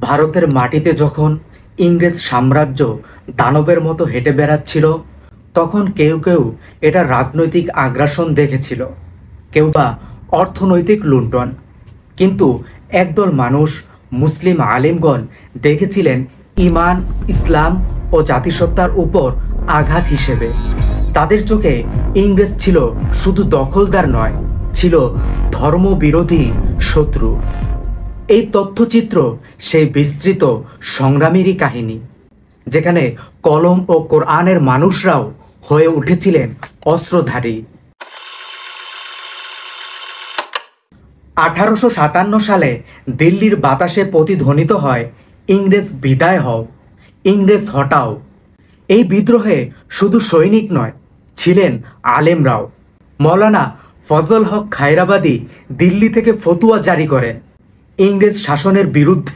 ভারতের মাটিতে যখন ইংরেজ সাম্রাজ্য দানবের মতো হেঁটে বেড়াচ্ছিল, তখন কেউ কেউ এটা রাজনৈতিক আগ্রাসন দেখেছিল, কেউ বা অর্থনৈতিক লুণ্ঠন। কিন্তু একদল মানুষ, মুসলিম আলিমগণ, দেখেছিলেন ঈমান, ইসলাম ও জাতিসত্তার উপর আঘাত হিসেবে। তাদের চোখে ইংরেজ ছিল শুধু দখলদার নয়, ছিল ধর্মবিরোধী শত্রু। এই তথ্যচিত্র সেই বিস্তৃত সংগ্রামেরই কাহিনী, যেখানে কলম ও কোরআনের মানুষরাও হয়ে উঠেছিলেন অস্ত্রধারী। 1857 সালে দিল্লির বাতাসে প্রতিধ্বনিত হয়, ইংরেজ বিদায় হও, ইংরেজ হটাও। এই বিদ্রোহে শুধু সৈনিক নয়, ছিলেন আলেমরাও। মৌলানা ফজল হক খায়রাবাদী দিল্লি থেকে ফতুয়া জারি করেন, ইংরেজ শাসনের বিরুদ্ধে